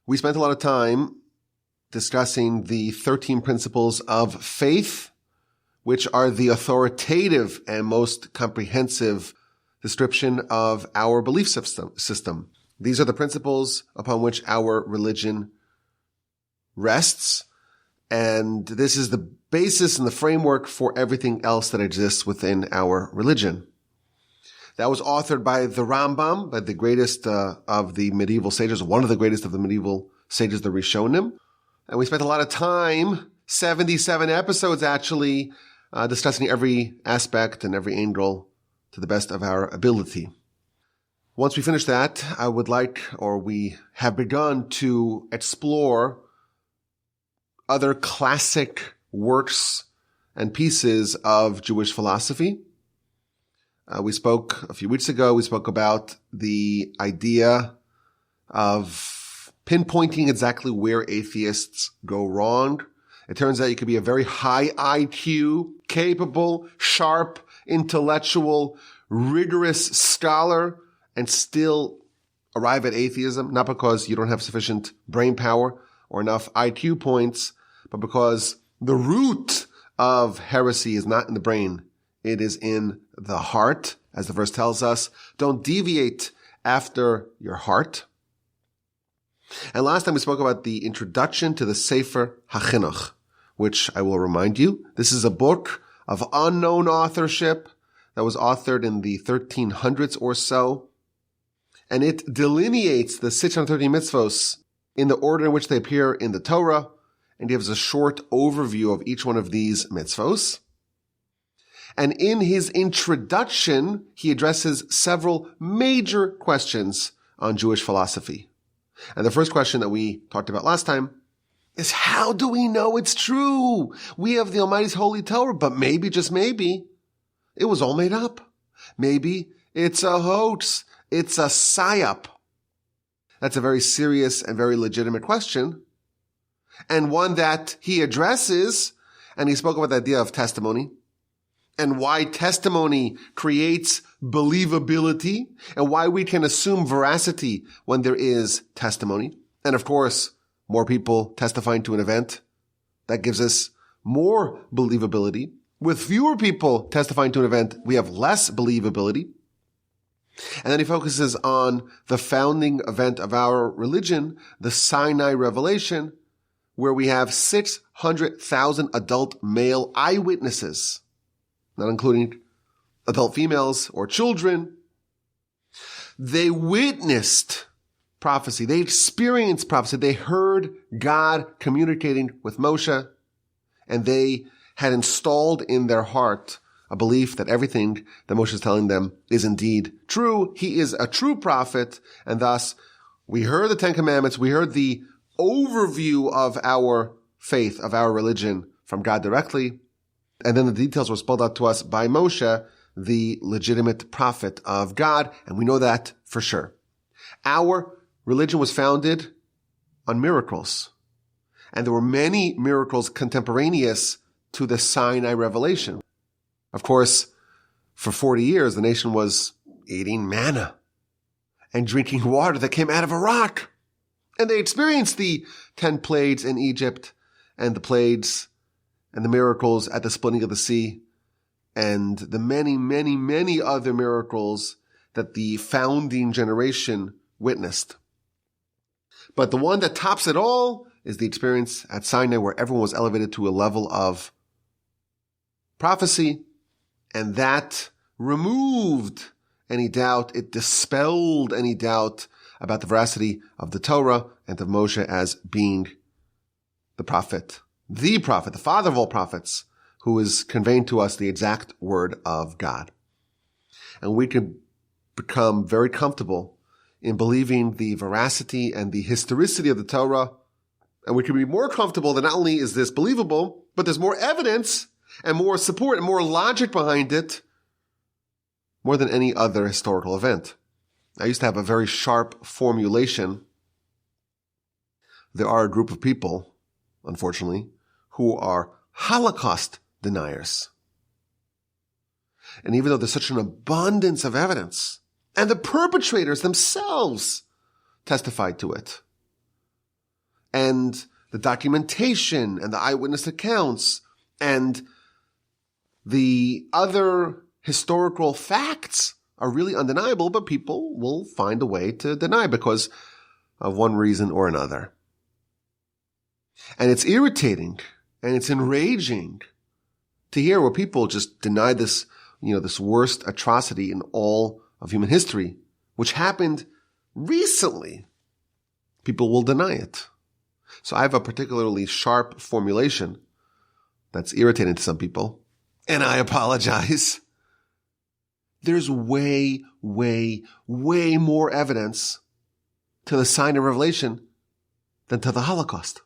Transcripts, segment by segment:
We spent a lot of time discussing the 13 principles of faith, which are the authoritative and most comprehensive description of our belief system. These are the principles upon which our religion rests, and this is the basis and the framework for everything else that exists within our religion. That was authored by the Rambam, by the greatest of the medieval sages, one of the greatest of the medieval sages, the Rishonim. And we spent a lot of time, 77 episodes actually, discussing every aspect and every angle to the best of our ability. Once we finish that, we have begun to explore other classic works and pieces of Jewish philosophy. We spoke a few weeks ago, we spoke about the idea of pinpointing exactly where atheists go wrong. It turns out you could be a very high IQ, capable, sharp, intellectual, rigorous scholar and still arrive at atheism, not because you don't have sufficient brain power or enough IQ points, but because the root of heresy is not in the brain. It is in the heart, as the verse tells us. Don't deviate after your heart. And last time we spoke about the introduction to the Sefer HaChinuch, which I will remind you, this is a book of unknown authorship that was authored in the 1300s or so. And it delineates the 630 mitzvos in the order in which they appear in the Torah, and gives a short overview of each one of these mitzvos. And in his introduction, he addresses several major questions on Jewish philosophy. And the first question that we talked about last time is, how do we know it's true? We have the Almighty's holy Torah, but maybe, just maybe, it was all made up. Maybe it's a hoax. It's a psyop. That's a very serious and very legitimate question, and one that he addresses, and he spoke about the idea of testimony, and why testimony creates believability, and why we can assume veracity when there is testimony. And of course, more people testifying to an event, that gives us more believability. With fewer people testifying to an event, we have less believability. And then he focuses on the founding event of our religion, the Sinai revelation, where we have 600,000 adult male eyewitnesses, not including adult females or children. They witnessed prophecy. They experienced prophecy. They heard God communicating with Moshe, and they had installed in their heart a belief that everything that Moshe is telling them is indeed true. He is a true prophet, and thus we heard the Ten Commandments. We heard the overview of our faith, of our religion from God directly. And then the details were spelled out to us by Moshe, the legitimate prophet of God. And we know that for sure. Our religion was founded on miracles. And there were many miracles contemporaneous to the Sinai revelation. Of course, for 40 years, the nation was eating manna and drinking water that came out of a rock. And they experienced the 10 plagues in Egypt and the plagues and the miracles at the splitting of the sea and the many, many, many other miracles that the founding generation witnessed. But the one that tops it all is the experience at Sinai, where everyone was elevated to a level of prophecy, and that removed any doubt. It dispelled any doubt about the veracity of the Torah and of Moshe as being the prophet, the father of all prophets, who is conveying to us the exact word of God. And we can become very comfortable in believing the veracity and the historicity of the Torah. And we can be more comfortable that not only is this believable, but there's more evidence and more support and more logic behind it, more than any other historical event. I used to have a very sharp formulation. There are a group of people, unfortunately, who are Holocaust deniers. And even though there's such an abundance of evidence, and the perpetrators themselves testified to it, and the documentation and the eyewitness accounts and the other historical facts are really undeniable, but people will find a way to deny because of one reason or another. And it's irritating and it's enraging to hear where people just deny this, this worst atrocity in all of human history, which happened recently. People will deny it. So I have a particularly sharp formulation that's irritating to some people, and I apologize. There's way, way, way more evidence to the sign of Revelation than to the Holocaust.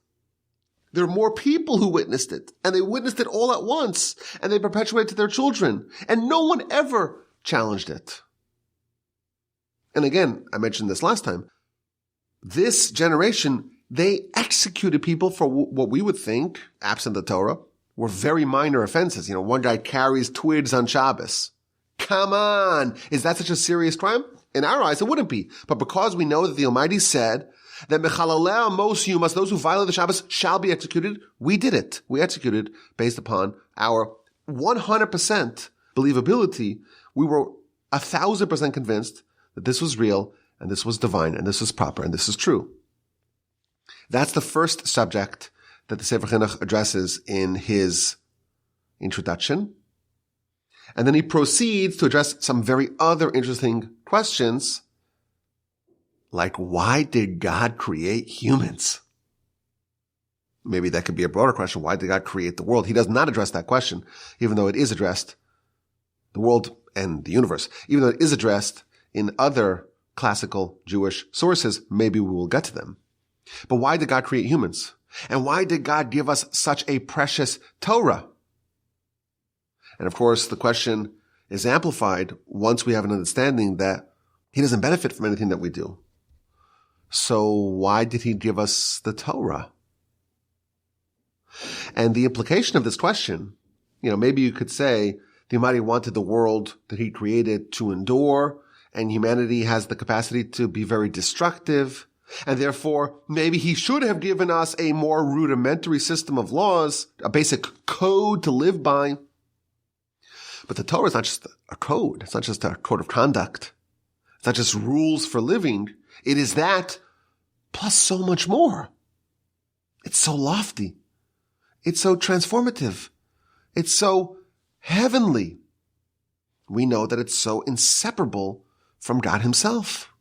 There are more people who witnessed it, and they witnessed it all at once, and they perpetuated it to their children, and no one ever challenged it. And again, I mentioned this last time, this generation, they executed people for what we would think, absent the Torah, were very minor offenses. One guy carries twigs on Shabbos. Come on! Is that such a serious crime? In our eyes, it wouldn't be. But because we know that the Almighty said that Mechalalei Amos Yumas, those who violate the Shabbos, shall be executed, we did it. We executed based upon our 100% believability. We were 1,000% convinced that this was real, and this was divine, and this was proper, and this is true. That's the first subject that the Sefer HaChinuch addresses in his introduction. And then he proceeds to address some very other interesting questions, like why did God create humans? Maybe that could be a broader question. Why did God create the world? He does not address that question, even though it is addressed, the world and the universe, even though it is addressed in other classical Jewish sources. Maybe we will get to them. But why did God create humans? And why did God give us such a precious Torah? And of course, the question is amplified once we have an understanding that he doesn't benefit from anything that we do. So why did he give us the Torah? And the implication of this question, maybe you could say the Almighty wanted the world that he created to endure, and humanity has the capacity to be very destructive. And therefore, maybe he should have given us a more rudimentary system of laws, a basic code to live by. But the Torah is not just a code. It's not just a code of conduct. It's not just rules for living. It is that plus so much more. It's so lofty. It's so transformative. It's so heavenly. We know that it's so inseparable from God himself.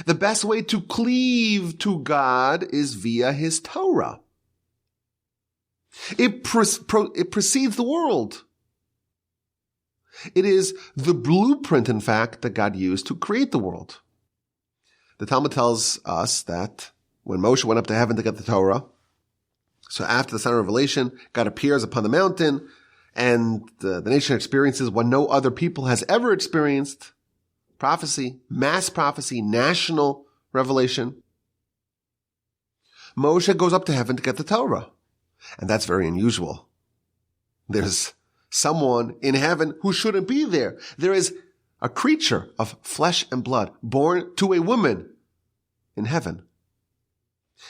The best way to cleave to God is via his Torah. It precedes the world. It is the blueprint, in fact, that God used to create the world. The Talmud tells us that when Moshe went up to heaven to get the Torah, so after the sign of revelation, God appears upon the mountain, and the nation experiences what no other people has ever experienced: prophecy, mass prophecy, national revelation. Moshe goes up to heaven to get the Torah. And that's very unusual. There's someone in heaven who shouldn't be there. There is a creature of flesh and blood born to a woman in heaven.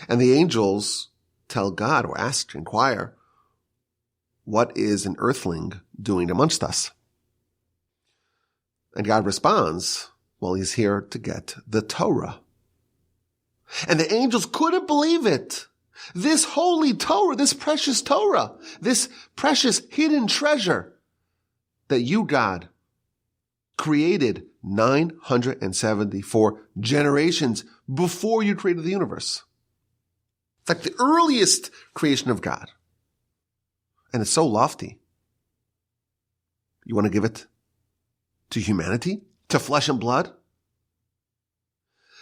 And the angels tell God, or ask, inquire, what is an earthling doing amongst us? And God responds, well, he's here to get the Torah. And the angels couldn't believe it. This holy Torah, this precious Torah, this precious hidden treasure that you, God, created 974 generations before you created the universe. It's like the earliest creation of God. And it's so lofty. You want to give it to humanity? To flesh and blood?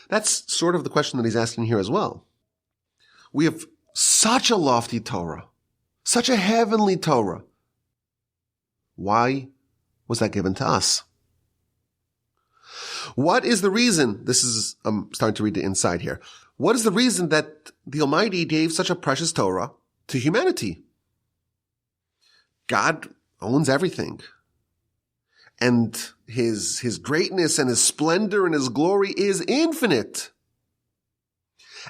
That's sort of the question that he's asking here as well. We have such a lofty Torah, such a heavenly Torah. Why was that given to us? What is the reason? I'm starting to read the inside here. What is the reason that the Almighty gave such a precious Torah to humanity? God owns everything. And his greatness and his splendor and his glory is infinite.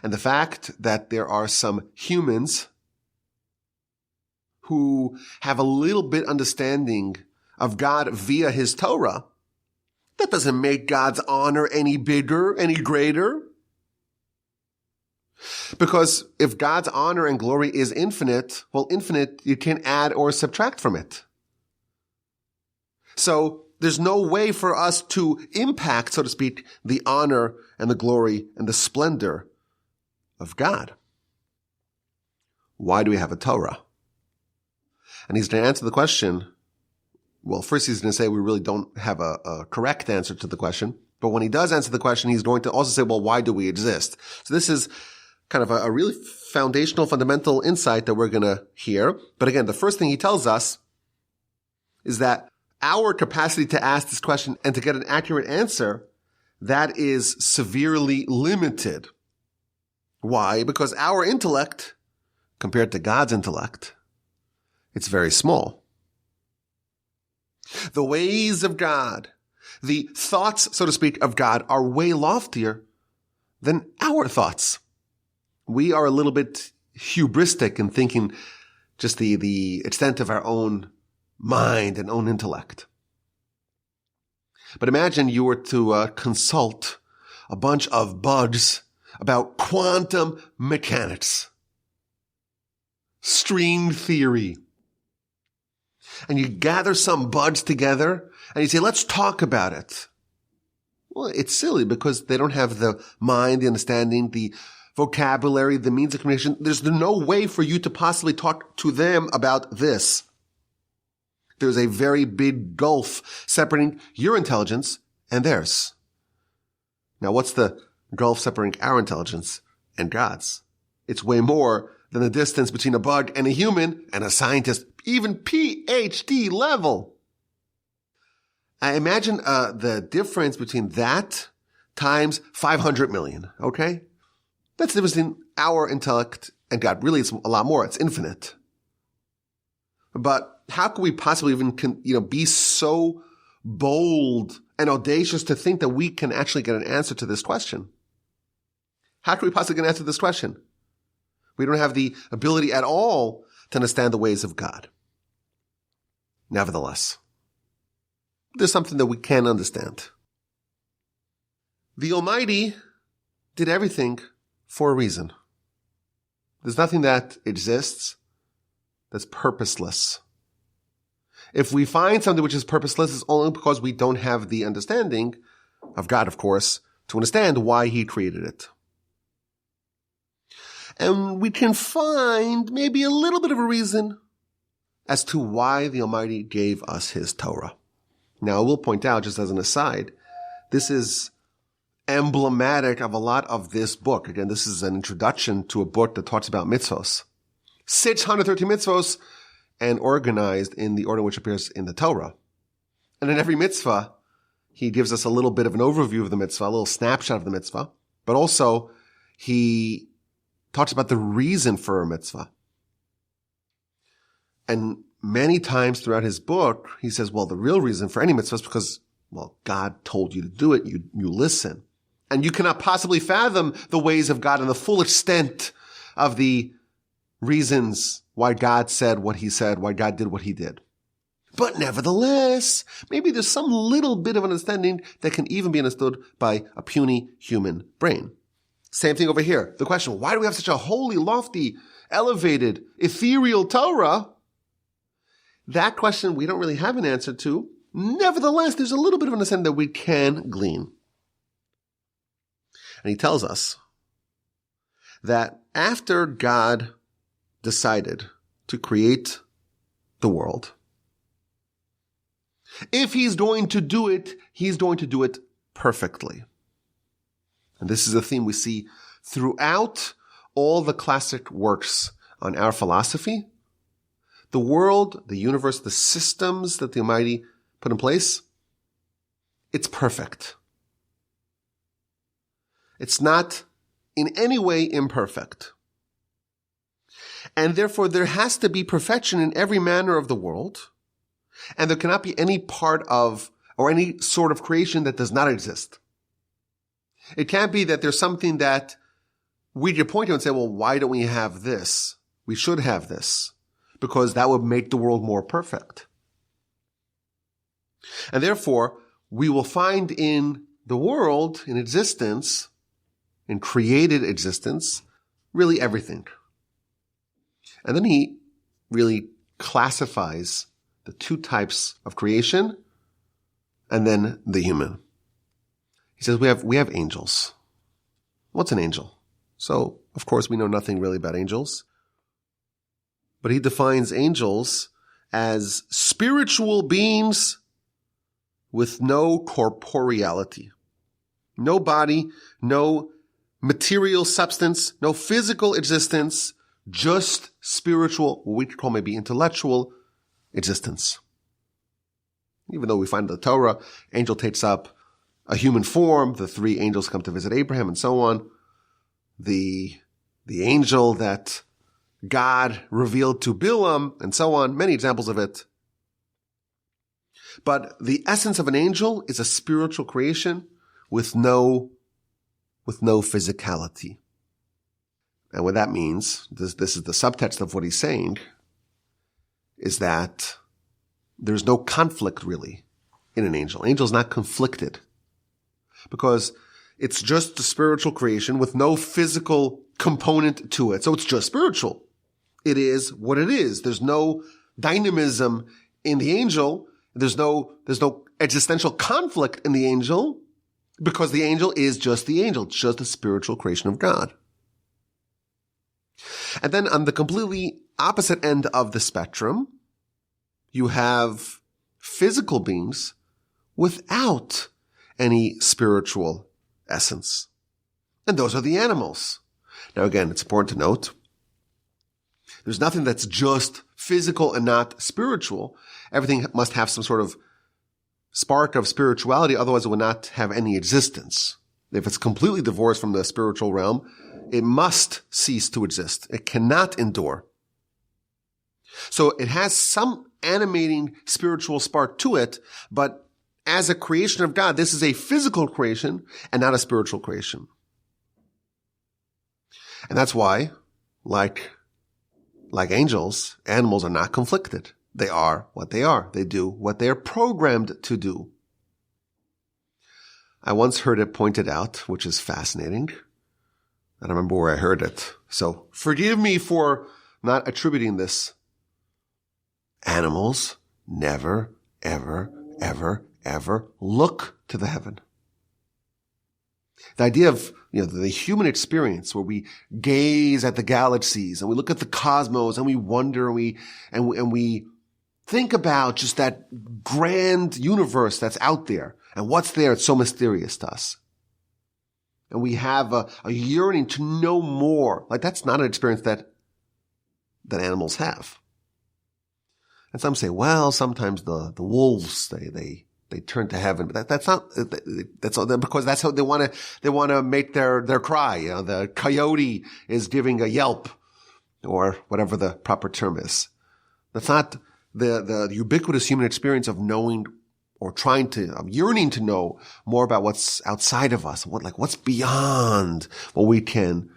And the fact that there are some humans who have a little bit understanding of God via his Torah, that doesn't make God's honor any bigger, any greater. Because if God's honor and glory is infinite, well, infinite, you can't add or subtract from it. So there's no way for us to impact, so to speak, the honor and the glory and the splendor of God. Why do we have a Torah? And he's going to answer the question. Well, first he's going to say we really don't have a correct answer to the question. But when he does answer the question, he's going to also say, well, why do we exist? So this is kind of a really foundational, fundamental insight that we're going to hear. But again, the first thing he tells us is that our capacity to ask this question and to get an accurate answer, that is severely limited. Why? Because our intellect, compared to God's intellect, it's very small. The ways of God, the thoughts, so to speak, of God are way loftier than our thoughts. We are a little bit hubristic in thinking just the extent of our own mind and own intellect. But imagine you were to consult a bunch of bugs about quantum mechanics, string theory, and you gather some bugs together and you say, let's talk about it. Well, it's silly because they don't have the mind, the understanding, the vocabulary, the means of communication. There's no way for you to possibly talk to them about this. There's a very big gulf separating your intelligence and theirs. Now, what's the gulf separating our intelligence and God's? It's way more than the distance between a bug and a human and a scientist, even PhD level. I imagine the difference between that times 500 million, okay? That's the difference between our intellect and God. Really, it's a lot more. It's infinite. But how can we possibly even, be so bold and audacious to think that we can actually get an answer to this question? How can we possibly get an answer to this question? We don't have the ability at all to understand the ways of God. Nevertheless, there's something that we can understand. The Almighty did everything for a reason. There's nothing that exists that's purposeless. If we find something which is purposeless, it's only because we don't have the understanding of God, of course, to understand why he created it. And we can find maybe a little bit of a reason as to why the Almighty gave us his Torah. Now, I will point out, just as an aside, this is emblematic of a lot of this book. Again, this is an introduction to a book that talks about mitzvos. 613 mitzvos, and organized in the order which appears in the Torah. And in every mitzvah, he gives us a little bit of an overview of the mitzvah, a little snapshot of the mitzvah, but also he talks about the reason for a mitzvah. And many times throughout his book, he says, well, the real reason for any mitzvah is because, well, God told you to do it. You listen. And you cannot possibly fathom the ways of God and the full extent of the reasons why God said what he said, why God did what he did. But nevertheless, maybe there's some little bit of understanding that can even be understood by a puny human brain. Same thing over here. The question, why do we have such a holy, lofty, elevated, ethereal Torah? That question we don't really have an answer to. Nevertheless, there's a little bit of understanding that we can glean. And he tells us that after God decided to create the world, if he's going to do it, he's going to do it perfectly. And this is a theme we see throughout all the classic works on our philosophy. The world, the universe, the systems that the Almighty put in place, it's perfect. It's not in any way imperfect. And therefore, there has to be perfection in every manner of the world. And there cannot be any part of or any sort of creation that does not exist. It can't be that there's something that we could point to and say, well, why don't we have this? We should have this, because that would make the world more perfect. And therefore, we will find in the world, in existence, in created existence, really everything. And then he really classifies the two types of creation and then the human. He says we have angels. What's an angel? So, of course, we know nothing really about angels. But he defines angels as spiritual beings with no corporeality. No body, no material substance, no physical existence, just spiritual, what we could call maybe intellectual existence. Even though we find in the Torah, angel takes up a human form, the three angels come to visit Abraham and so on. The angel that God revealed to Bilam and so on, many examples of it. But the essence of an angel is a spiritual creation with no physicality. And what that means, this is the subtext of what he's saying, is that there's no conflict really in an angel. An angel is not conflicted because it's just a spiritual creation with no physical component to it. So it's just spiritual. It is what it is. There's no dynamism in the angel. There's no existential conflict in the angel because the angel is just the angel. It's just a spiritual creation of God. And then on the completely opposite end of the spectrum, you have physical beings without any spiritual essence. And those are the animals. Now again, it's important to note, there's nothing that's just physical and not spiritual. Everything must have some sort of spark of spirituality, otherwise it would not have any existence. If it's completely divorced from the spiritual realm, it must cease to exist. It cannot endure. So it has some animating spiritual spark to it, but as a creation of God, this is a physical creation and not a spiritual creation. And that's why, like angels, animals are not conflicted. They are what they are. They do what they are programmed to do. I once heard it pointed out, which is fascinating. I don't remember where I heard it. So forgive me for not attributing this. Animals never, ever, ever, ever look to the heaven. The idea of, the human experience where we gaze at the galaxies and we look at the cosmos and we wonder and we think about just that grand universe that's out there and what's there. It's so mysterious to us. And we have a yearning to know more. Like that's not an experience that animals have. And some say, well, sometimes the wolves, they turn to heaven, but that's not, that's because that's how they want to make their cry. The coyote is giving a yelp or whatever the proper term is. That's not the ubiquitous human experience of knowing or yearning to know more about what's outside of us, what's beyond what we can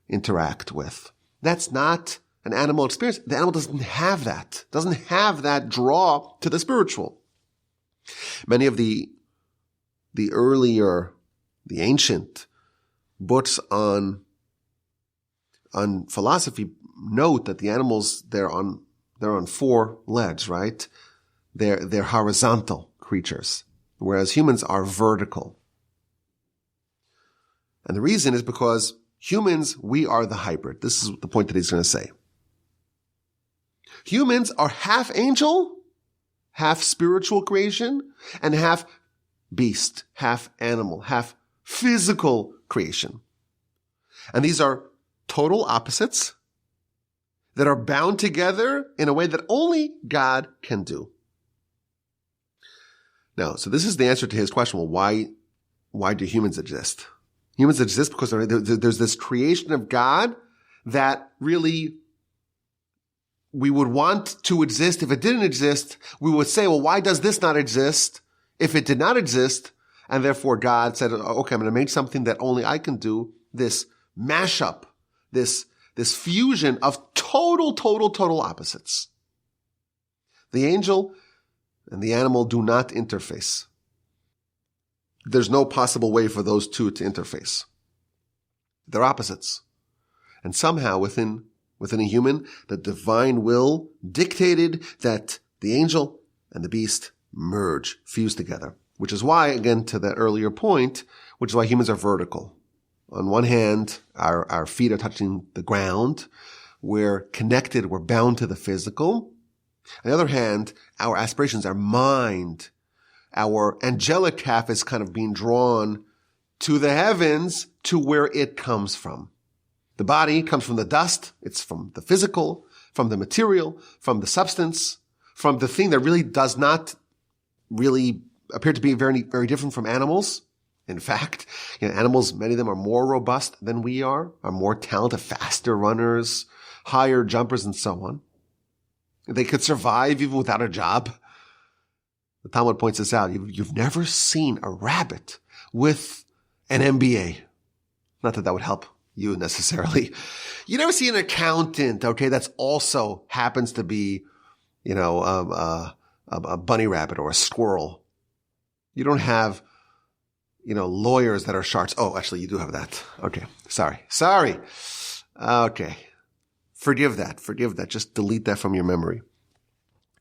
interact with. That's not an animal experience. The animal doesn't have that draw to the spiritual. Many of the ancient books on philosophy note that the animals, they're on four legs, right? They're horizontal creatures, whereas humans are vertical. And the reason is because humans, we are the hybrid. This is the point that he's going to say. Humans are half angel, half spiritual creation, and half beast, half animal, half physical creation. And these are total opposites that are bound together in a way that only God can do. Now, so this is the answer to his question. Well, why do humans exist? Humans exist because there's this creation of God that really we would want to exist. If it didn't exist, we would say, well, why does this not exist if it did not exist? And therefore God said, okay, I'm going to make something that only I can do, this mashup this fusion of total opposites. The angel and the animal do not interface. There's no possible way for those two to interface. They're opposites. And somehow within a human, the divine will dictated that the angel and the beast merge, fuse together. Which is why, again, to that earlier point, which is why humans are vertical. On one hand, our feet are touching the ground. We're connected, we're bound to the physical. On the other hand, our aspirations, our mind, our angelic half is kind of being drawn to the heavens, to where it comes from. The body comes from the dust. It's from the physical, from the material, from the substance, from the thing that really does not really appear to be very, very different from animals. In fact, animals, many of them are more robust than we are more talented, faster runners, higher jumpers, and so on. They could survive even without a job. The Talmud points this out. You've never seen a rabbit with an MBA. Not that would help you necessarily. You never see an accountant, okay, that's also happens to be, a bunny rabbit or a squirrel. You don't have, lawyers that are sharks. Oh, actually, you do have that. Okay. Sorry. Okay. Forgive that. Just delete that from your memory.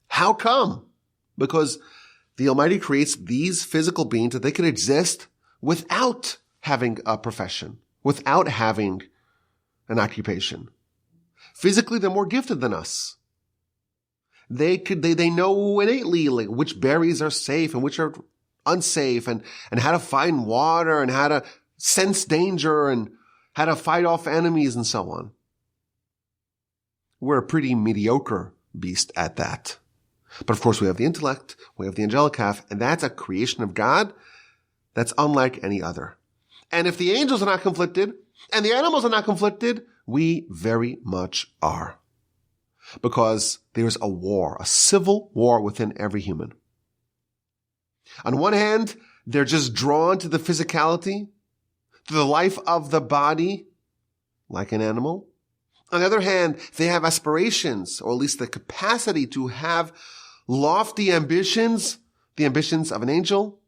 How come? Because the Almighty creates these physical beings that they could exist without having a profession, without having an occupation. Physically, they're more gifted than us. They know innately which berries are safe and which are unsafe, and how to find water, and how to sense danger, and how to fight off enemies, and so on. We're a pretty mediocre beast at that. But of course, we have the intellect, we have the angelic half, and that's a creation of God that's unlike any other. And if the angels are not conflicted, and the animals are not conflicted, we very much are. Because there's a war, a civil war within every human. On one hand, they're just drawn to the physicality, to the life of the body, like an animal. On the other hand, they have aspirations, or at least the capacity to have lofty ambitions, the ambitions of an angel.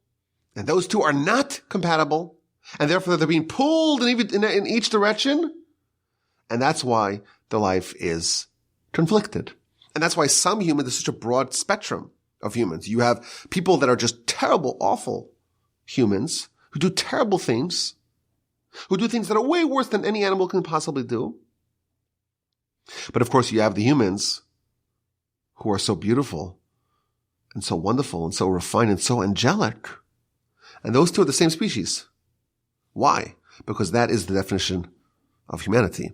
And those two are not compatible. And therefore, they're being pulled in each direction. And that's why the life is conflicted. And that's why some humans, there's such a broad spectrum of humans. You have people that are just terrible, awful humans who do terrible things, who do things that are way worse than any animal can possibly do. But of course, you have the humans who are so beautiful and so wonderful and so refined and so angelic. And those two are the same species. Why? Because that is the definition of humanity.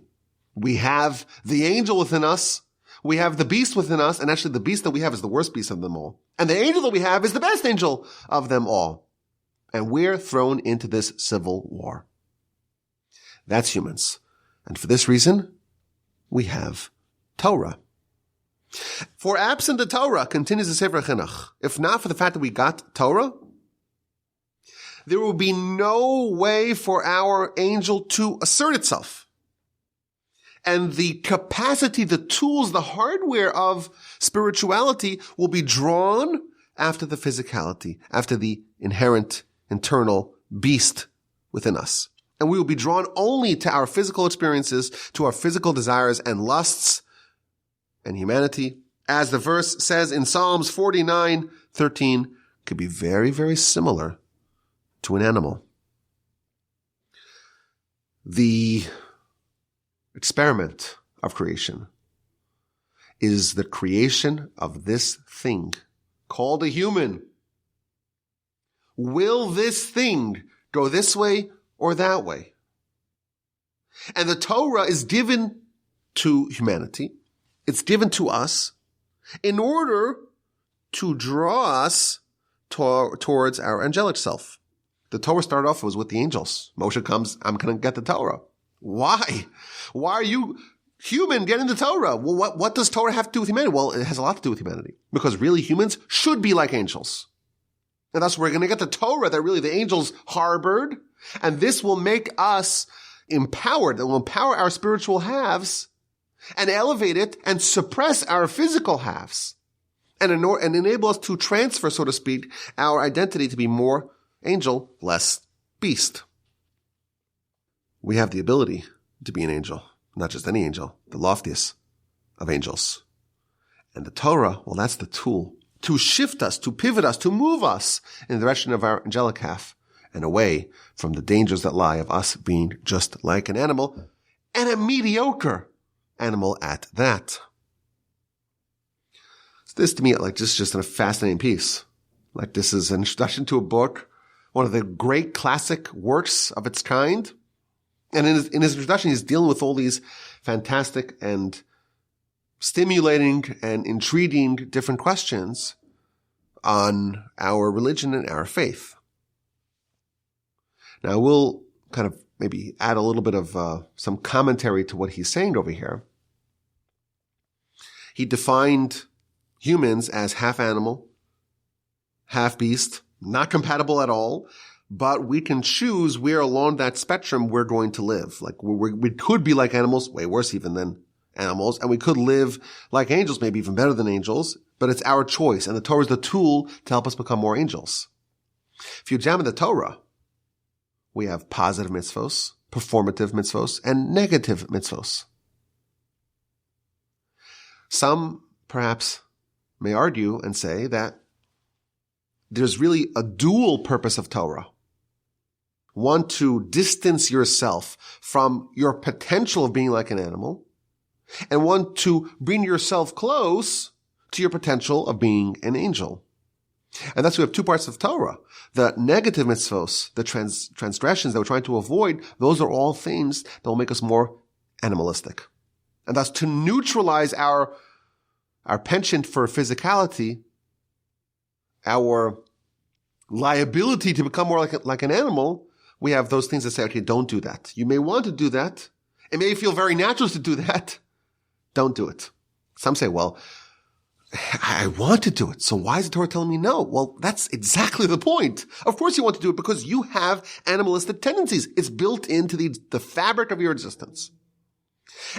We have the angel within us. We have the beast within us. And actually, the beast that we have is the worst beast of them all. And the angel that we have is the best angel of them all. And we're thrown into this civil war. That's humans. And for this reason, we have Torah. For absent the Torah, continues the Sefer HaChinuch, if not for the fact that we got Torah, there will be no way for our angel to assert itself. And the capacity, the tools, the hardware of spirituality will be drawn after the physicality, after the inherent, internal beast within us. And we will be drawn only to our physical experiences, to our physical desires and lusts and humanity. As the verse says in Psalms 49:13, could be very, very similar to an animal. The experiment of creation is the creation of this thing called a human. Will this thing go this way or that way? And the Torah is given to humanity. It's given to us in order to draw us towards our angelic self. The Torah started off, it was with the angels. Moshe comes, I'm going to get the Torah. Why? Why are you human getting the Torah? Well, what does Torah have to do with humanity? Well, it has a lot to do with humanity. Because really humans should be like angels. And thus we're going to get the Torah that really the angels harbored. And this will make us empowered, that will empower our spiritual halves and elevate it and suppress our physical halves and enable us to transfer, so to speak, our identity to be more angel, less beast. We have the ability to be an angel, not just any angel, the loftiest of angels. And the Torah, well, that's the tool to shift us, to pivot us, to move us in the direction of our angelic half and away from the dangers that lie of us being just like an animal, and a mediocre animal at that. So this to me, like just a fascinating piece. Like this is an introduction to a book, one of the great classic works of its kind. And in his introduction, he's dealing with all these fantastic and stimulating and intriguing different questions on our religion and our faith. Now, we'll kind of maybe add a little bit of some commentary to what he's saying over here. He defined humans as half animal, half beast, not compatible at all, but we can choose where along that spectrum we're going to live. Like we could be like animals, way worse even than animals, and we could live like angels, maybe even better than angels, but it's our choice, and the Torah is the tool to help us become more angels. If you examine the Torah, we have positive mitzvos, performative mitzvos, and negative mitzvos. Some perhaps may argue and say that there's really a dual purpose of Torah. One, to distance yourself from your potential of being like an animal, and one, to bring yourself close to your potential of being an angel. And thus we have two parts of Torah. The negative mitzvos, the transgressions that we're trying to avoid, those are all things that will make us more animalistic. And thus to neutralize our penchant for physicality, our liability to become more like an animal, we have those things that say, okay, don't do that. You may want to do that. It may feel very natural to do that. Don't do it. Some say, well, I want to do it. So why is the Torah telling me no? Well, that's exactly the point. Of course you want to do it because you have animalistic tendencies. It's built into the fabric of your existence.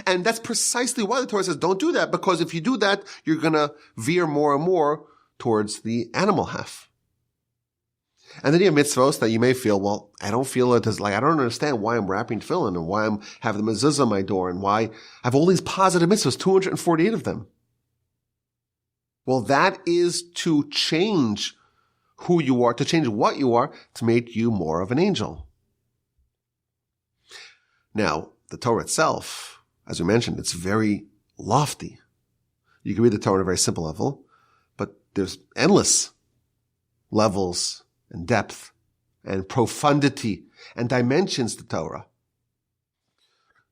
And that's precisely why the Torah says don't do that, because if you do that, you're going to veer more and more towards the animal half. And then you have mitzvos that you may feel, well, I don't feel it as like, I don't understand why I'm wrapping tefillin and why I'm having the mezuzah on my door and why I have all these positive mitzvos, 248 of them. Well, that is to change who you are, to change what you are, to make you more of an angel. Now, the Torah itself, as we mentioned, it's very lofty. You can read the Torah on a very simple level, but there's endless levels and depth and profundity and dimensions to Torah.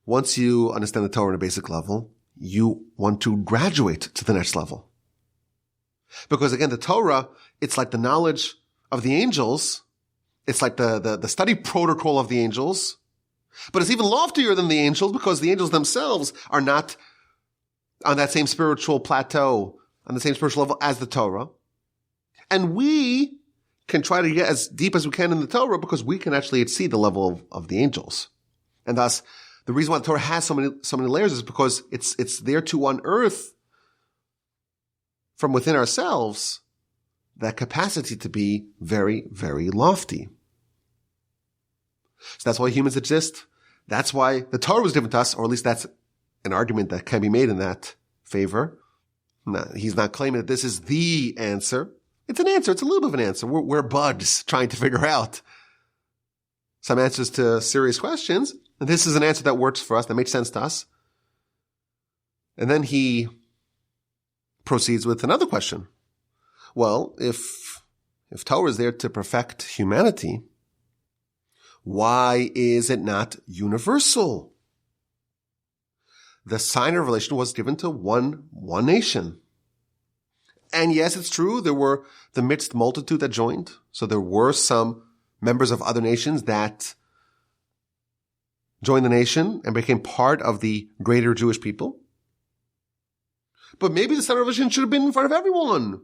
Once you understand the Torah on a basic level, you want to graduate to the next level. Because again, the Torah, it's like the knowledge of the angels. It's like the study protocol of the angels. But it's even loftier than the angels because the angels themselves are not on that same spiritual plateau, on the same spiritual level as the Torah. And we can try to get as deep as we can in the Torah because we can actually exceed the level of the angels. And thus, the reason why the Torah has so many layers is because it's there to unearth from within ourselves that capacity to be very, very lofty. So that's why humans exist. That's why the Torah was given to us, or at least that's an argument that can be made in that favor. No, he's not claiming that this is the answer. It's an answer. It's a little bit of an answer. We're bugs trying to figure out some answers to serious questions. And this is an answer that works for us, that makes sense to us. And then he proceeds with another question. Well, if Torah is there to perfect humanity, why is it not universal? The sign of revelation was given to one nation. And yes, it's true, there were the mixed multitude that joined. So there were some members of other nations that joined the nation and became part of the greater Jewish people. But maybe the sign of revelation should have been in front of everyone.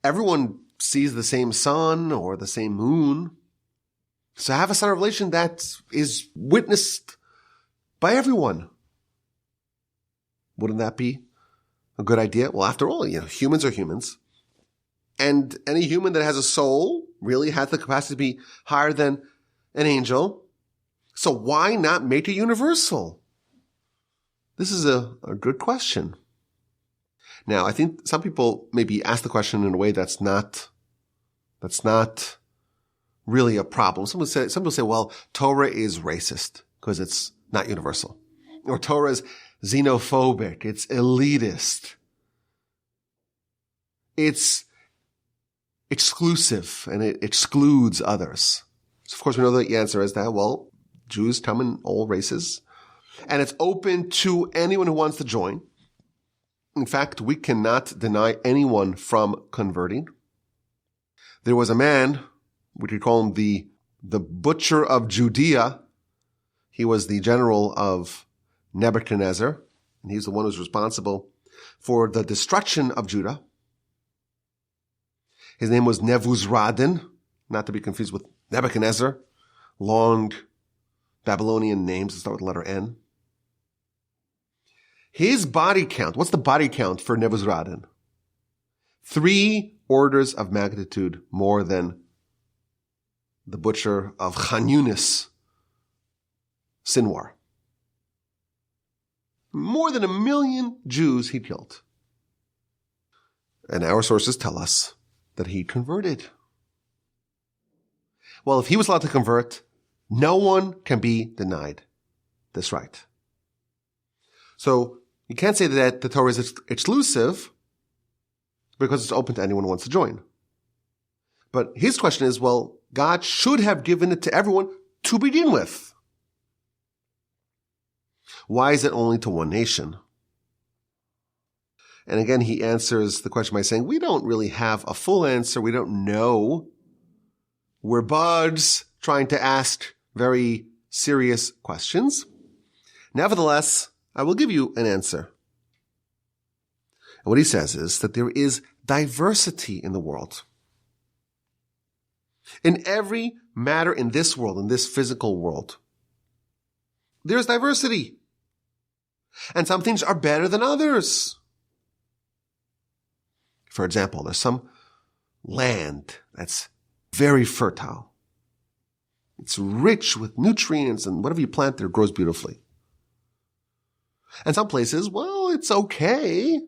Everyone sees the same sun or the same moon. So have a sign of revelation that is witnessed by everyone. Wouldn't that be a good idea? Well, after all, humans are humans. And any human that has a soul really has the capacity to be higher than an angel. So why not make it universal? This is a good question. Now, I think some people maybe ask the question in a way that's not really a problem. Some people say, well, Torah is racist because it's not universal. Or Torah is xenophobic. It's elitist. It's exclusive and it excludes others. So of course we know the answer is that, well, Jews come in all races and it's open to anyone who wants to join. In fact, we cannot deny anyone from converting. There was a man, we could call him the butcher of Judea. He was the general of Nebuchadnezzar, and he's the one who's responsible for the destruction of Judah. His name was Nebuzaradan, not to be confused with Nebuchadnezzar. Long Babylonian names that start with the letter N. His body count, what's the body count for Nebuzaradan? 3 orders of magnitude more than the butcher of Khan Yunis, Sinwar. More than 1 million Jews he killed. And our sources tell us that he converted. Well, if he was allowed to convert, no one can be denied this right. So you can't say that the Torah is exclusive because it's open to anyone who wants to join. But his question is, well, God should have given it to everyone to begin with. Why is it only to one nation? And again, he answers the question by saying, we don't really have a full answer. We don't know. We're bugs trying to ask very serious questions. Nevertheless, I will give you an answer. And what he says is that there is diversity in the world. In every matter in this world, in this physical world, there's diversity. And some things are better than others. For example, there's some land that's very fertile. It's rich with nutrients, and whatever you plant there grows beautifully. And some places, well, it's okay,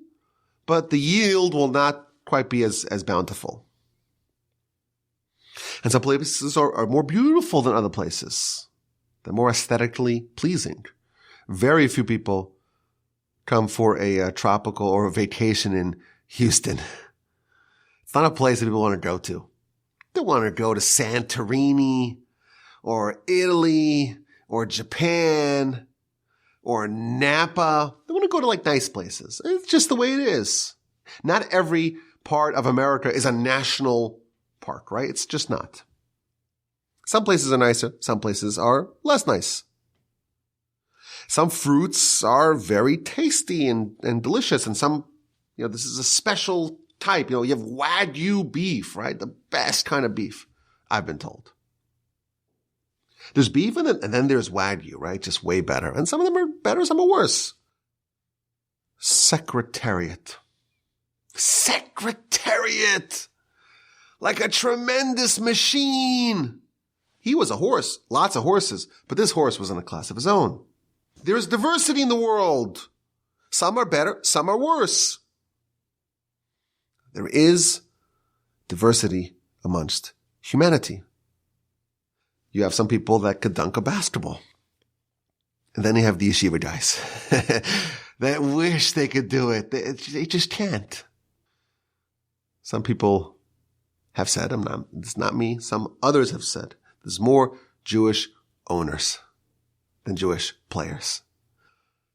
but the yield will not quite be as bountiful. And some places are more beautiful than other places. They're more aesthetically pleasing. Very few people come for a tropical or a vacation in Houston. It's not a place that people want to go to. They want to go to Santorini or Italy or Japan or Napa. They want to go to nice places. It's just the way it is. Not every part of America is a national park, right? It's just not. Some places are nicer. Some places are less nice. Some fruits are very tasty and delicious. And some, this is a special type. You have Wagyu beef, right? The best kind of beef, I've been told. There's beef and then there's Wagyu, right? Just way better. And some of them are better, some are worse. Secretariat. Like a tremendous machine. He was a horse, lots of horses, but this horse was in a class of his own. There's diversity in the world. Some are better, some are worse. There is diversity amongst humanity. You have some people that could dunk a basketball. And then you have the yeshiva guys that wish they could do it. They just can't. Some people have said, it's not me, some others have said, there's more Jewish owners than Jewish players.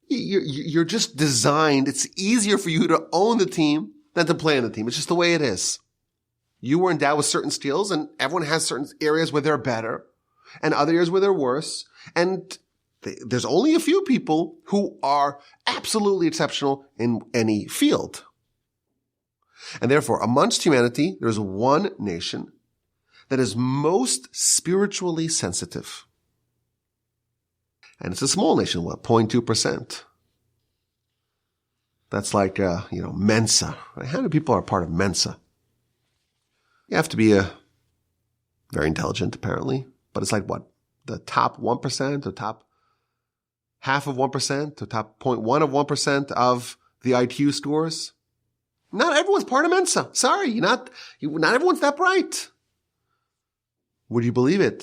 You're just designed, it's easier for you to own the team than to play on the team. It's just the way it is. You were endowed with certain skills, and everyone has certain areas where they're better and other areas where they're worse. And there's only a few people who are absolutely exceptional in any field. And therefore, amongst humanity, there's one nation that is most spiritually sensitive. And it's a small nation, 0.2%. That's like, Mensa. How many people are part of Mensa? You have to be very intelligent, apparently. But it's like what? The top 1%, or top half of 1%, or top 0.1 of 1% of the IQ scores? Not everyone's part of Mensa. Sorry, not everyone's that bright. Would you believe it?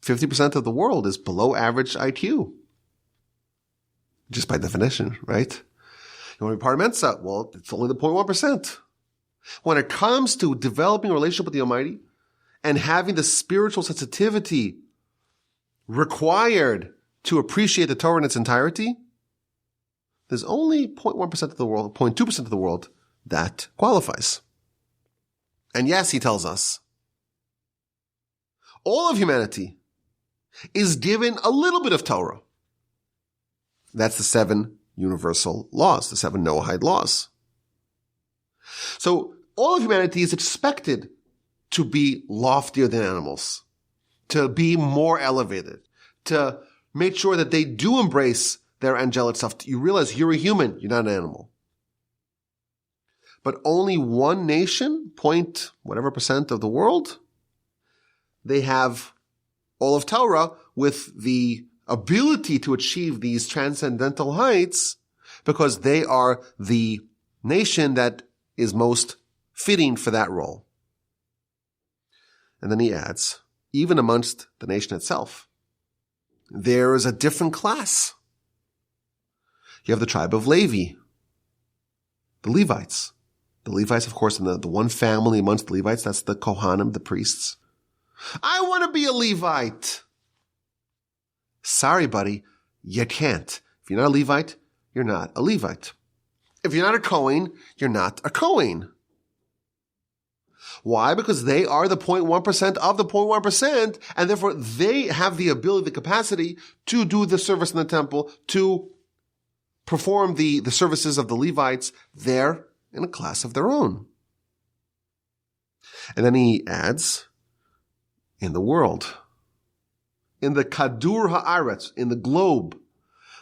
50% of the world is below average IQ. Just by definition, right? You want to be part of Mensa? Well, it's only the 0.1%. When it comes to developing a relationship with the Almighty and having the spiritual sensitivity required to appreciate the Torah in its entirety, there's only 0.1% of the world, 0.2% of the world that qualifies. And yes, he tells us, all of humanity is given a little bit of Torah. That's the 7 universal laws, the 7 Noahide laws. So all of humanity is expected to be loftier than animals, to be more elevated, to make sure that they do embrace their angelic self. You realize you're a human, you're not an animal. But only one nation, .whatever% of the world, they have all of Torah with the ability to achieve these transcendental heights because they are the nation that is most fitting for that role. And then he adds, even amongst the nation itself, there is a different class. You have the tribe of Levi, the Levites. The Levites, of course, in the one family amongst the Levites, that's the Kohanim, the priests. I want to be a Levite. Sorry, buddy, you can't. If you're not a Levite, you're not a Levite. If you're not a Kohen, you're not a Kohen. Why? Because they are the 0.1% of the 0.1%, and therefore they have the ability, the capacity to do the service in the temple, to perform the services of the Levites. They're in a class of their own. And then he adds, in the world, in the Kadur Haaretz, in the globe,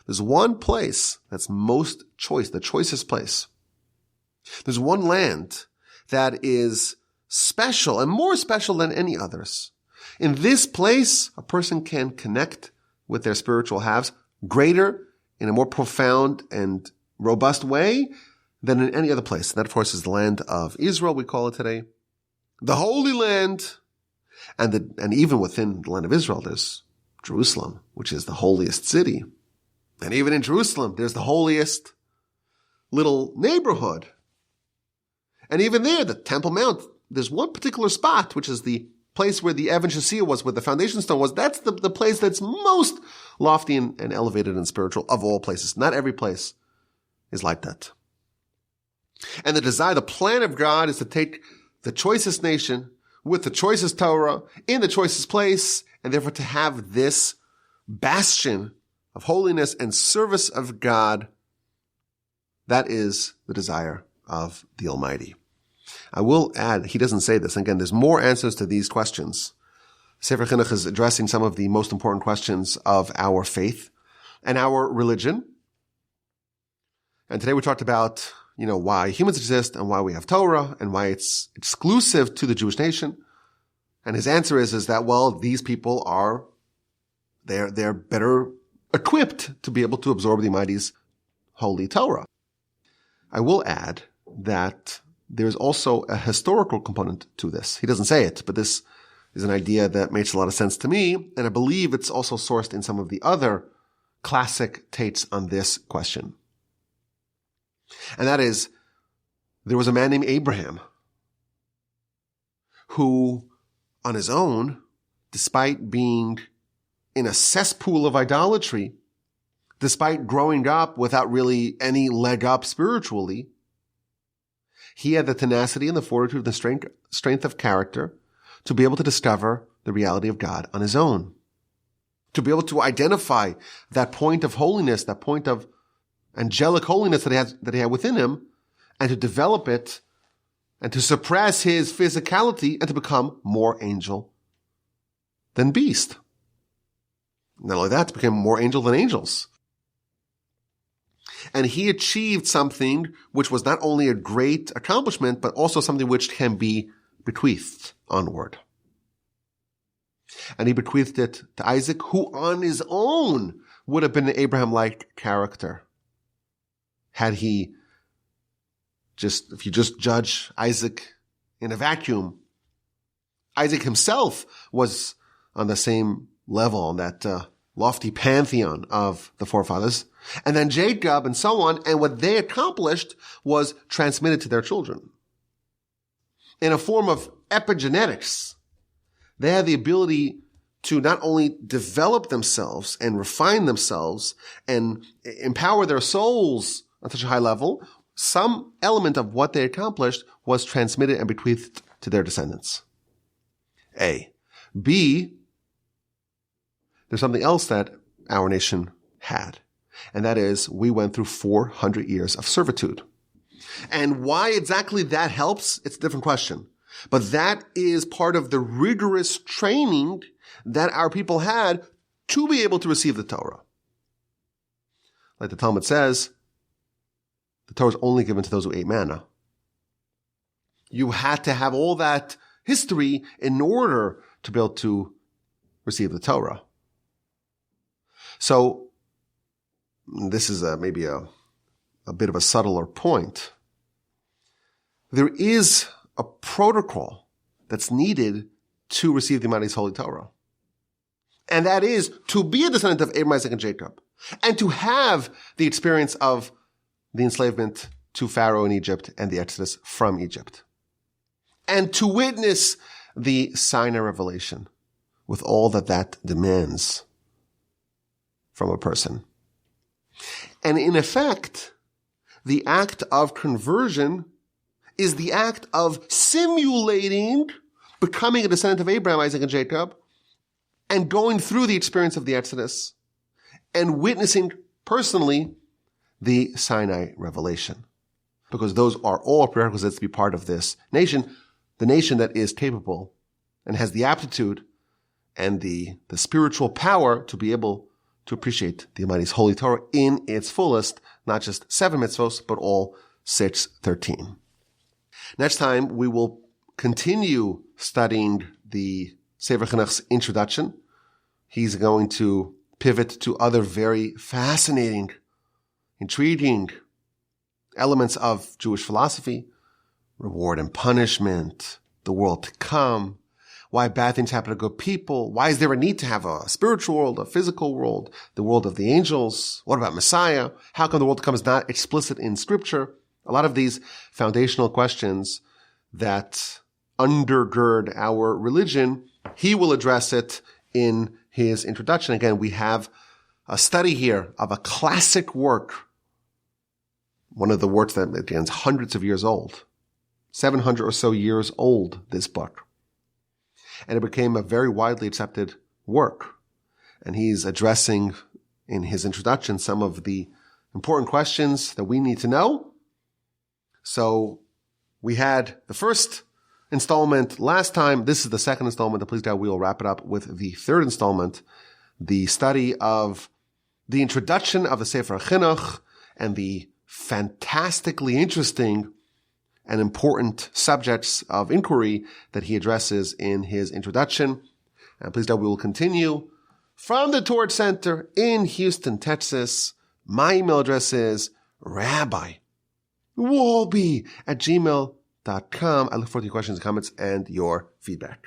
there's one place that's most choice, the choicest place. There's one land that is special and more special than any others. In this place, a person can connect with their spiritual halves greater, in a more profound and robust way than in any other place. And that, of course, is the land of Israel, we call it today. The Holy Land. And even within the land of Israel, there's Jerusalem, which is the holiest city. And even in Jerusalem, there's the holiest little neighborhood. And even there, the Temple Mount, there's one particular spot, which is the place where the Evan Shasia was, where the foundation stone was. That's the place that's most lofty and elevated and spiritual of all places. Not every place is like that. And the desire, the plan of God is to take the choicest nation with the choicest Torah in the choicest place, and therefore to have this bastion of holiness and service of God. That is the desire of the Almighty. I will add, he doesn't say this. Again, there's more answers to these questions. Sefer HaChinuch is addressing some of the most important questions of our faith and our religion. And today we talked about, why humans exist and why we have Torah and why it's exclusive to the Jewish nation. And his answer is that, well, these people they're better equipped to be able to absorb the Almighty's holy Torah. I will add that there's also a historical component to this. He doesn't say it, but this is an idea that makes a lot of sense to me, and I believe it's also sourced in some of the other classic takes on this question. And that is, there was a man named Abraham who, on his own, despite being in a cesspool of idolatry, despite growing up without really any leg up spiritually, he had the tenacity and the fortitude and the strength of character to be able to discover the reality of God on his own, to be able to identify that point of holiness, that point of angelic holiness that he had within him, and to develop it and to suppress his physicality and to become more angel than beast. Not only that, to become more angel than angels. And he achieved something which was not only a great accomplishment, but also something which can be bequeathed onward. And he bequeathed it to Isaac, who on his own would have been an Abraham-like character. If you just judge Isaac in a vacuum, Isaac himself was on the same level, on that lofty pantheon of the forefathers. And then Jacob and so on, and what they accomplished was transmitted to their children. In a form of epigenetics, they had the ability to not only develop themselves and refine themselves and empower their souls on such a high level, some element of what they accomplished was transmitted and bequeathed to their descendants. A. B. There's something else that our nation had, and that is we went through 400 years of servitude. And why exactly that helps, it's a different question. But that is part of the rigorous training that our people had to be able to receive the Torah. Like the Talmud says, the Torah is only given to those who ate manna. You had to have all that history in order to be able to receive the Torah. So, this is maybe a bit of a subtler point. There is a protocol that's needed to receive the Almighty's Holy Torah. And that is to be a descendant of Abraham, Isaac, and Jacob, and to have the experience of the enslavement to Pharaoh in Egypt and the exodus from Egypt, and to witness the Sinai revelation with all that that demands from a person. And in effect, the act of conversion is the act of simulating becoming a descendant of Abraham, Isaac, and Jacob, and going through the experience of the Exodus and witnessing personally the Sinai revelation. Because those are all prerequisites to be part of this nation, the nation that is capable and has the aptitude and the spiritual power to be able to appreciate the Almighty's Holy Torah in its fullest, not just 7 mitzvos, but all 613. Next time, we will continue studying the Sefer HaChinuch's introduction. He's going to pivot to other very fascinating, intriguing elements of Jewish philosophy, reward and punishment, the world to come, why bad things happen to good people, why is there a need to have a spiritual world, a physical world, the world of the angels, what about Messiah, how come the world to come is not explicit in Scripture? A lot of these foundational questions that undergird our religion, he will address it in his introduction. Again, we have a study here of a classic work, one of the works that, again, is hundreds of years old, 700 or so years old, this book. And it became a very widely accepted work. And he's addressing in his introduction some of the important questions that we need to know. So we had the first installment last time. This is the second installment. Please God, we'll wrap it up with the third installment, the study of the introduction of the Sefer HaChinuch and the fantastically interesting and important subjects of inquiry that he addresses in his introduction. And please God, we will continue from the Torah Center in Houston, Texas. My email address is rabbi.wolbe@gmail.com. I look forward to your questions, comments, and your feedback.